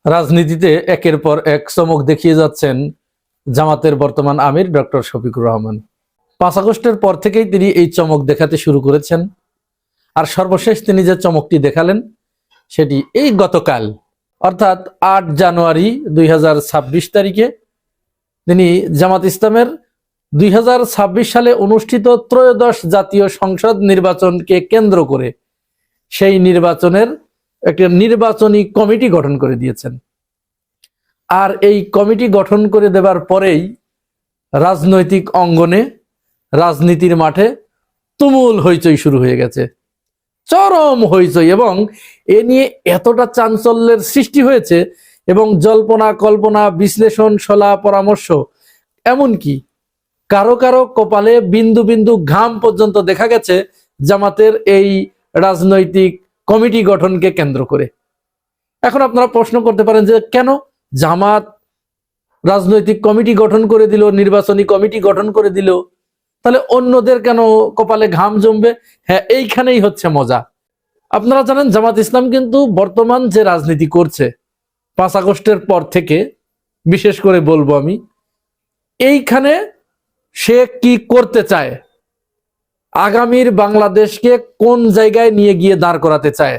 রাজনীতিতে একের পর এক চমক দেখিয়ে যাচ্ছেন জামাতের বর্তমান আমির ডক্টর শফিকুর রহমান। 5 আগস্টের পর থেকেই তিনি এই চমক দেখাতে শুরু করেছেন। আর সর্বশেষ তিনি যে চমকটি দেখালেন সেটি এই গতকাল অর্থাৎ 8 জানুয়ারি 2026 তারিখে তিনি জামাত ইসলামের 2026 সালে অনুষ্ঠিত ত্রয়োদশ জাতীয় সংসদ নির্বাচনকে কেন্দ্র করে সেই নির্বাচনের একটা নির্বাচনী কমিটি গঠন করে দিয়েছেন। আর এই কমিটি গঠন করে দেবার পরেই রাজনৈতিক অঙ্গনে, রাজনীতির মাঠে তুমুল হইচই শুরু হয়ে গেছে, চরম হইচই। এবং এ নিয়ে এতটা চাঞ্চল্যের সৃষ্টি হয়েছে এবং জল্পনা কল্পনা, বিশ্লেষণ, সলা পরামর্শ, এমনকি কারো কারো কপালে বিন্দু বিন্দু ঘাম পর্যন্ত দেখা গেছে জামাতের এই রাজনৈতিক কমিটি গঠনকে কেন্দ্র করে। এখন আপনারা প্রশ্ন করতে পারেন যে কেন জামাত রাজনৈতিক কমিটি গঠন করে দিল, নির্বাচনী কমিটি গঠন করে দিল, তাহলে অন্যদের কেন কপালে ঘাম জমবে? হ্যাঁ, এইখানেই হচ্ছে মজা। আপনারা জানেন জামাত ইসলাম কিন্তু বর্তমান যে রাজনীতি করছে 5 আগস্টের পর থেকে, বিশেষ করে বলবো আমি, এইখানে সে কি করতে চায়, আগামীর বাংলাদেশকে কোন জায়গায় নিয়ে গিয়ে দাঁড় করাতে চায়,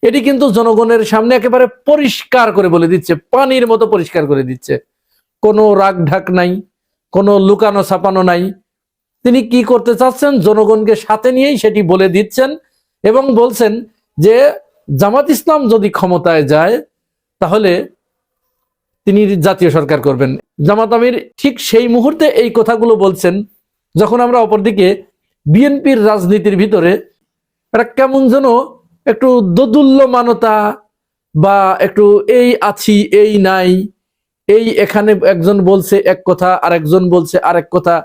এটি কিন্তু জনগণের সামনে একেবারে পরিষ্কার করে বলে দিচ্ছে, পানির মতো পরিষ্কার করে দিচ্ছে। কোনো রাগ ঢাক নাই, কোনো লুকানো ছাপানো নাই। তিনি কি করতে চাচ্ছেন জনগণকে সাথে নিয়েই সেটি বলে দিচ্ছেন এবং বলছেন যে জামাত ইসলাম যদি ক্ষমতায় যায় তাহলে তিনি জাতীয় সরকার করবেন। জামাত আমির ঠিক সেই মুহূর্তে এই কথাগুলো বলছেন যখন আমরা অপরদিকে বিএনপির রাজনীতির ভিতরে একটা কেমন যেন একটু দোদুল্যমানতা বা একটু এই আছি এই নাই, এই এখানে একজন বলছে এক কথা আর একজন বলছে আরেক কথা,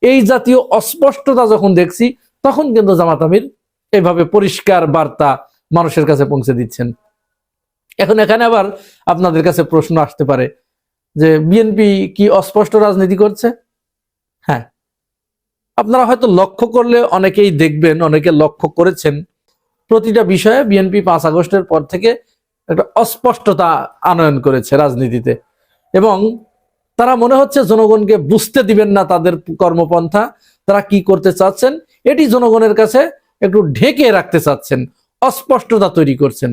এই জাতীয় অস্পষ্টতা যখন দেখছি তখন কিন্তু জামাত আমির এভাবে পরিষ্কার বার্তা মানুষের কাছে পৌঁছে দিচ্ছেন। এখন এখানে আবার আপনাদের কাছে প্রশ্ন আসতে পারে যে বিএনপি কি অস্পষ্ট রাজনীতি করছে? হ্যাঁ, আপনারা হয়তো লক্ষ্য করলে অনেকেই দেখবেন, অনেকে লক্ষ্য করেছেন, প্রতিটা বিষয়ে বিএনপি 5 আগস্টের পর থেকে একটা অস্পষ্টতা আনয়ন করেছে রাজনীতিতে এবং তারা মনে হচ্ছে জনগণকে বুঝতে দিবেন না তাদের কর্মপন্থা, তারা কি করতে চাচ্ছেন এটি জনগণের কাছে একটু ঢেকে রাখতে চাচ্ছেন, অস্পষ্টতা তৈরি করছেন।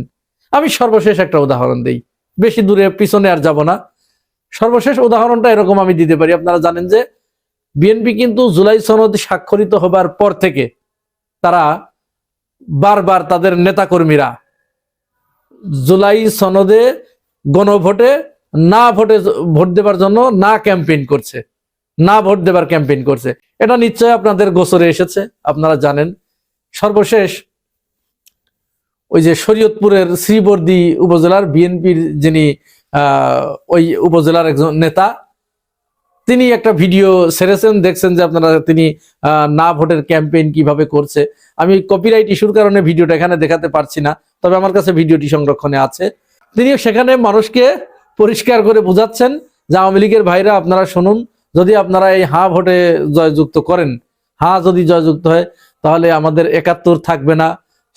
আমি সর্বশেষ একটা উদাহরণ দেই, বেশি দূরে পিছনে আর যাব না। সর্বশেষ উদাহরণটা এরকম আমি দিতে পারি। আপনারা জানেন যে বিএনপি কিন্তু জুলাই সনদ স্বাক্ষরিত হবার পর থেকে তারা বারবার তাদের নেতাকর্মীরা জুলাই সনদে গণভোটে ভোট দেবার জন্য না ক্যাম্পেইন করছে, না ভোট দেবার ক্যাম্পেইন করছে। এটা নিশ্চয় আপনাদের গোচরে এসেছে, আপনারা জানেন। সর্বশেষ ওই যে শরীয়তপুরের শ্রীবর্দী উপজেলার বিএনপির যিনি ওই উপজেলার একজন নেতা, তিনি একটা ভিডিও ছেড়েছেন, দেখছেন যে আপনারা তিনি না ভোটের ক্যাম্পেইন কিভাবে করছে। আমি কপিরাইট ইস্যুর কারণে ভিডিওটা এখানে দেখাতে পারছি না, তবে আমার কাছে ভিডিওটি সংরক্ষণে আছে। তিনি সেখানে মানুষকে পরিষ্কার করে বোঝাচ্ছেন যে আওয়ামী লীগের ভাইরা আপনারা শুনুন, যদি আপনারা এই হা ভোটে জয়যুক্ত করেন, হা যদি জয়যুক্ত হয় তাহলে আমাদের 71 থাকবে না,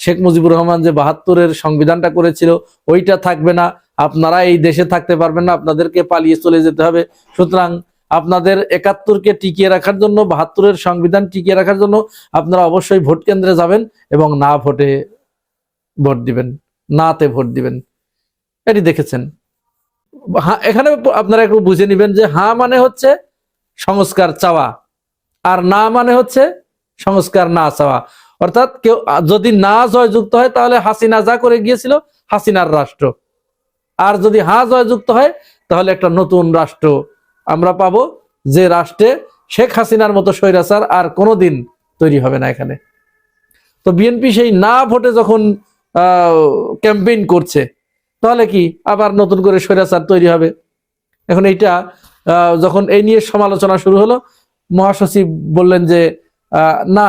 শেখ মুজিবুর রহমান যে 72-এর সংবিধানটা করেছিল ওইটা থাকবে না, আপনারা এই দেশে থাকতে পারবেন না, আপনাদেরকে পালিয়ে চলে যেতে হবে। সুতরাং আপনাদের 71-কে টিকিয়ে রাখার জন্য, 72-এর সংবিধান টিকিয়ে রাখার জন্য আপনারা অবশ্যই ভোট কেন্দ্রে যাবেন এবং না ভোটে ভোট দিবেন, নাতে ভোট দিবেন। এটি দেখেছেন। এখানে আপনারা একটু বুঝে নেবেন যে হা মানে হচ্ছে সংস্কার চাওয়া আর না মানে হচ্ছে সংস্কার না চাওয়া। অর্থাৎ কেউ যদি না জয়যুক্ত হয় তাহলে হাসিনা যা করে গিয়েছিল হাসিনার রাষ্ট্র, আর যদি হা জয়যুক্ত হয় তাহলে একটা নতুন রাষ্ট্র আমরা পাবো, যে রাষ্ট্রে শেখ হাসিনার মতো স্বৈরাচার আর কোনোদিন তৈরি হবে না এখানে। তো বিএনপি সেই না ভোটে যখন ক্যাম্পেইন করছে তাহলে কি আবার নতুন করে স্বৈরাচার তৈরি হবে? এখন এইটা যখন এই নিয়ে সমালোচনা শুরু হলো, মহাসচিব বললেন যে না,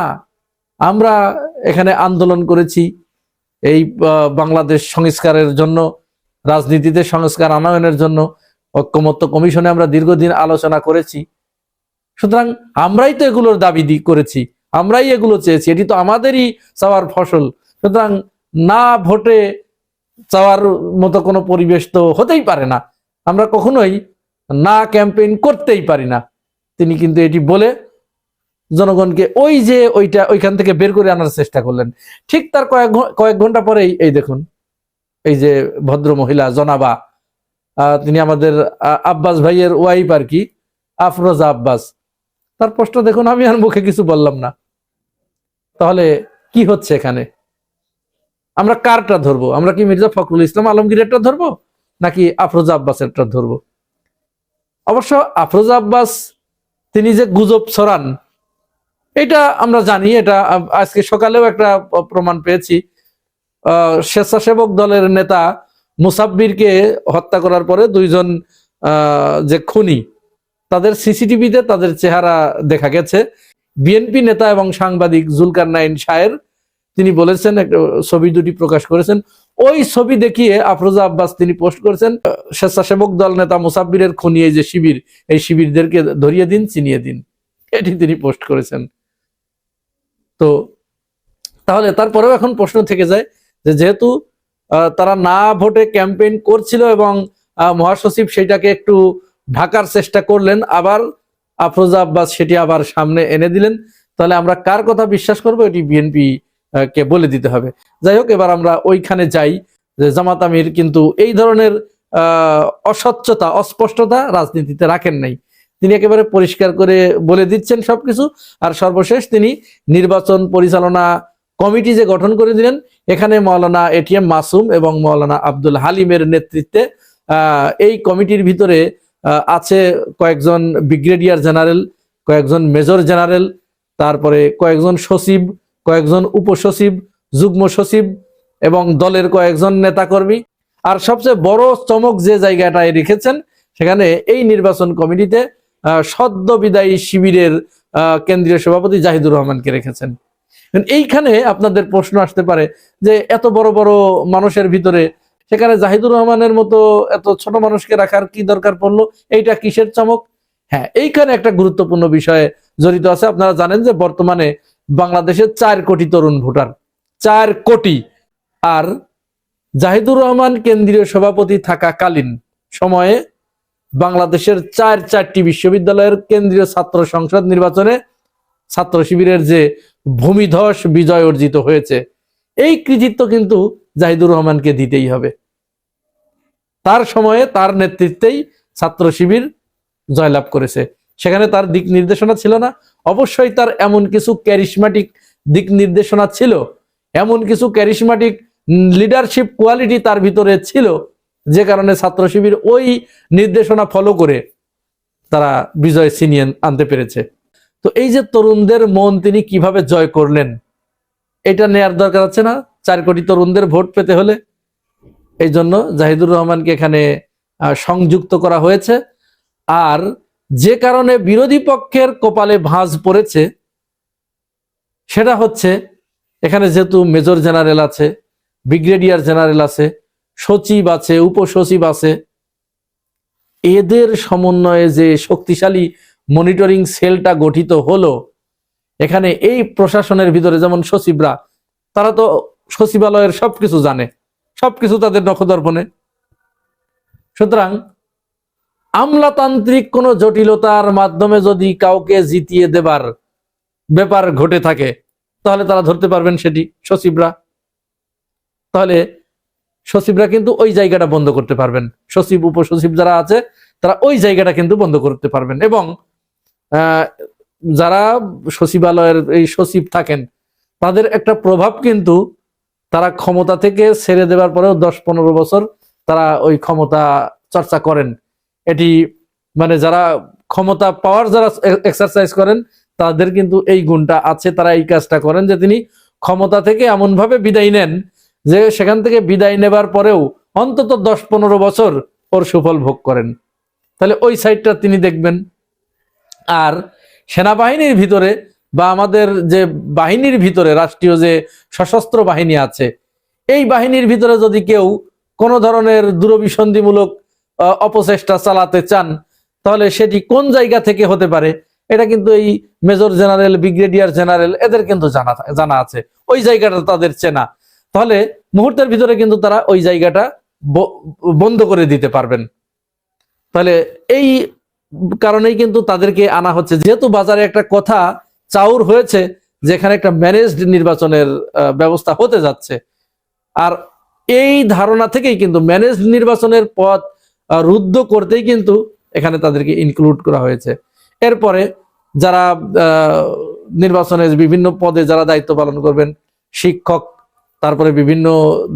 আমরা এখানে আন্দোলন করেছি এই বাংলাদেশ সংস্কারের জন্য, রাজনীতিতে সংস্কার আনয়নের জন্য, ঐক্যমত্য কমিশনে আমরা দীর্ঘদিন আলোচনা করেছি, সুতরাং আমরাই তো এগুলোর দাবি করেছি, আমরাই এগুলো চেয়েছি, এটি তো আমাদেরই চাওয়ার ফসল। সুতরাং না ভোটে চাওয়ার মতো কোনো পরিবেশ তো হতেই পারে না, আমরা কখনোই না ক্যাম্পেইন করতেই পারি না। তিনি কিন্তু এটি বলে জনগণকে ওইখান থেকে বের করে আনার চেষ্টা করলেন। ঠিক তার কয়েক ঘন্টা পরেই এই দেখুন, এই যে ভদ্র মহিলা জনাবা, তিনি আমাদের আব্বাস ভাইয়ের ওয়াইফ আর কি, আফরোজা আব্বাস, তার প্রশ্ন দেখুন। আমি আর মুখে কিছু বললাম না। তাহলে কি হচ্ছে এখানে? আমরা কারটা ধরবো? আমরা কি মির্জা ফখরুল ইসলাম আলমগীরেরটা ধরবো নাকি আফরোজা আব্বাসেরটা ধরবো? অবশ্য আফরোজা আব্বাস তিনি যে গুজব ছড়ান এটা আমরা জানি, এটা আজকে সকালেও একটা প্রমাণ পেয়েছি। স্বেচ্ছাসেবক দলের নেতা মুসাব্বিরকে হত্যা করার পরে দুইজন যে খুনি, তাদের সিসিটিভিতে তাদের চেহারা দেখা গেছে। বিএনপি নেতা এবং সাংবাদিক জুলকারনাইন শায়ের তিনি বলেছেন, একটা ছবি দুটি প্রকাশ করেছেন। ওই ছবি দেখিয়ে আফরোজা আব্বাস তিনি পোস্ট করেছেন, স্বেচ্ছাসেবক দল নেতা মুসাব্বিরের খুনি এই যে শিবির, এই শিবিরদেরকে ধরিয়ে দিন, চিনিয়ে দিন, এটি তিনি পোস্ট করেছেন। তো তাহলে তারপরেও এখন প্রশ্ন থেকে যায় যে যেহেতু তারা না ভোটে ক্যাম্পেইন করছিল এবং মহাসচিব সেটাকে একটু ঢাকার চেষ্টা করলেন, আবার আফরোজা আব্বাস সেটি আবার সামনে এনে দিলেন, তাহলে আমরা কার কথা বিশ্বাস করবো? এটি বিএনপি কে বলে দিতে হবে। যাই হোক, এবার আমরা ওইখানে যাই যে জামাত আমির কিন্তু এই ধরনের অস্বচ্ছতা, অস্পষ্টতা রাজনীতিতে রাখেন নাই। তিনি একেবারে পরিষ্কার করে বলে দিচ্ছেন সবকিছু। আর সর্বশেষ তিনি নির্বাচন পরিচালনা কমিটি যে গঠন করে দিলেন, এখানে মাওলানা এটিএম মাসুম এবং মাওলানা আব্দুল হালিমের নেতৃত্বে এই কমিটির ভিতরে আছে কয়েকজন ব্রিগেডিয়ার জেনারেল, কয়েকজন মেজর জেনারেল, তারপরে কয়েকজন সচিব, কয়েকজন উপসচিব, যুগ্ম সচিব এবং দলের কয়েকজন নেতাকর্মী। আর সবচেয়ে বড় চমক যে জায়গাটায় রেখেছেন, সেখানে এই নির্বাচন কমিটিতে সদ্য বিদায়ী শিবিরের কেন্দ্রীয় সভাপতি জাহিদুর রহমানকে রেখেছেন। এইখানে আপনাদের প্রশ্ন আসতে পারে যে এত বড় বড় মানুষের ভিতরে সেখানে জাহিদুর রহমানের মতো এত ছোট মানুষকে রাখার কি দরকার পড়লো? এইটা কিসের চমক? হ্যাঁ, এইখানে একটা গুরুত্বপূর্ণ বিষয়ে জড়িত আছে। আপনারা জানেন যে বর্তমানে বাংলাদেশের 4 কোটি তরুণ ভোটার, 4 কোটি। আর জাহিদুর রহমান কেন্দ্রীয় সভাপতি থাকাকালীন সময়ে বাংলাদেশের 4টি বিশ্ববিদ্যালয়ের কেন্দ্রীয় ছাত্র সংসদ নির্বাচনে ছাত্র শিবিরের যে ভূমিধস বিজয় অর্জিত হয়েছে, এই কৃতিত্ব কিন্তু জাহিদুর রহমানকে দিতেই হবে। তার সময়ে তার নেতৃত্বেই ছাত্র শিবির জয়লাভ করেছে। সেখানে তার দিক নির্দেশনা ছিল না, অবশ্যই তার এমন কিছু ক্যারিশমাটিক দিক নির্দেশনা ছিল, এমন কিছু ক্যারিশমাটিক লিডারশিপ কোয়ালিটি তার ভিতরে ছিল, যে কারণে ছাত্র শিবির ওই নির্দেশনা ফলো করে তারা বিজয় ছিনিয়ে আনতে পেরেছে। তো এই যে তরুণদের মন তিনি কিভাবে জয় করলেন, এটা নেয়ার দরকার আছে না 4 কোটি তরুণদের ভোট পেতে হলে? এই জন্য জাহিদুর রহমানকে এখানে সংযুক্ত করা হয়েছে। আর যে কারণে বিরোধী পক্ষের কপালে ভাঁজ পড়েছে সেটা হচ্ছে, এখানে যেহেতু মেজর জেনারেল আছে, ব্রিগেডিয়ার জেনারেল আছে, সচিব আছে, উপসচিব আছে, এদের সমন্বয়ে যে শক্তিশালী মনিটরিং সেলটা গঠিত হলো, এখানে এই প্রশাসনের ভিতরে যেমন সচিবরা, তারা তো সচিবালয়ের সবকিছু জানে, সবকিছু তাদের নখদর্পণে। সুতরাং আমলাতান্ত্রিক কোনো জটিলতার মাধ্যমে যদি কাউকে জিতিয়ে দেবার ব্যাপার ঘটে থাকে, তাহলে তারা ধরতে পারবেন সেটি সচিবরা। তাহলে সচিবরা কিন্তু ওই জায়গাটা বন্ধ করতে পারবেন, সচিব উপসচিব যারা আছে তারা ওই জায়গাটা কিন্তু বন্ধ করতে পারবেন। এবং যারা সচিবালয়ের এই সচিব থাকেন, তাদের একটা প্রভাব কিন্তু তারা ক্ষমতা থেকে ছেড়ে দেওয়ার পরেও 10-15 বছর তারা ওই ক্ষমতা চর্চা করেন। এটি মানে যারা ক্ষমতা পাওয়ার যারা এক্সারসাইজ করেন, তাদের কিন্তু এই গুণটা আছে, তারা এই কাজটা করেন যে তিনি ক্ষমতা থেকে এমনভাবে বিদায় নেন যে সেখান থেকে বিদায় নেবার পরেও অন্তত 10-15 বছর ওর সুফল ভোগ করেন। তাহলে ওই সাইডটা তিনি দেখবেন। আর সেনাবাহিনীর ভিতরে বা আমাদের যে বাহিনীর ভিতরে, রাষ্ট্রীয় যে সশস্ত্র বাহিনী আছে, এই বাহিনীর ভিতরে যদি কেউ কোনো ধরনের দূরভিসন্ধিমূলক অপচেষ্টা চালাতে চান, তাহলে সেটি কোন জায়গা থেকে হতে পারে, এটা কিন্তু এই মেজর জেনারেল, ব্রিগেডিয়ার জেনারেল এদের কিন্তু জানা আছে, ওই জায়গাটা তাদের চেনা। তাহলে মুহূর্তের ভিতরে কিন্তু তারা ওই জায়গাটা বন্ধ করে দিতে পারবেন। তাহলে এই কারণেই কিন্তু তাদেরকে আনা হচ্ছে, যেহেতু বাজারে একটা কথা চাউর হয়েছে যেখানে একটা ম্যানেজড নির্বাচনের ব্যবস্থা হতে যাচ্ছে, আর এই ধারণা থেকেই কিন্তু ম্যানেজড নির্বাচনের পথ রুদ্ধ করতেই কিন্তু এখানে তাদেরকে ইনক্লুড করা হয়েছে। এরপরে যারা নির্বাচনে বিভিন্ন পদে যারা দায়িত্ব পালন করবেন, শিক্ষক, তারপরে বিভিন্ন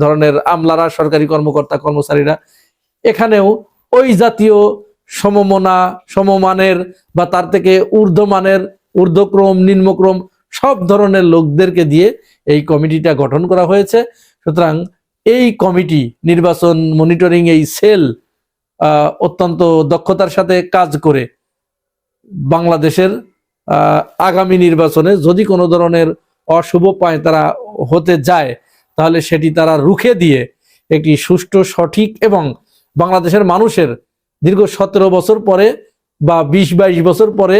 ধরনের আমলারা, সরকারি কর্মকর্তা কর্মচারীরা, এখানেও ওই জাতীয় সমমানের বা তার থেকে ঊর্ধ্বমানের, ঊর্ধ্বক্রম, নিম্নক্রম সব ধরনের লোকদেরকে দিয়ে এই কমিটিটা গঠন করা হয়েছে। সুতরাং এই কমিটি, নির্বাচন মনিটরিং এই সেল অত্যন্ত দক্ষতার সাথে কাজ করে বাংলাদেশের আগামী নির্বাচনে যদি কোনো ধরনের অশুভ তারা হতে যায়, তাহলে সেটি তারা রুখে দিয়ে একটি সুষ্ঠু, সঠিক এবং বাংলাদেশের মানুষের দীর্ঘ 17 বছর পরে বা 20-22 বছর পরে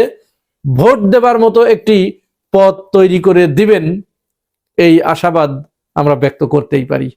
ভোট দেবার মতো একটি পথ তৈরি করে দিবেন, এই আশাবাদ আমরা ব্যক্ত করতেই পারি।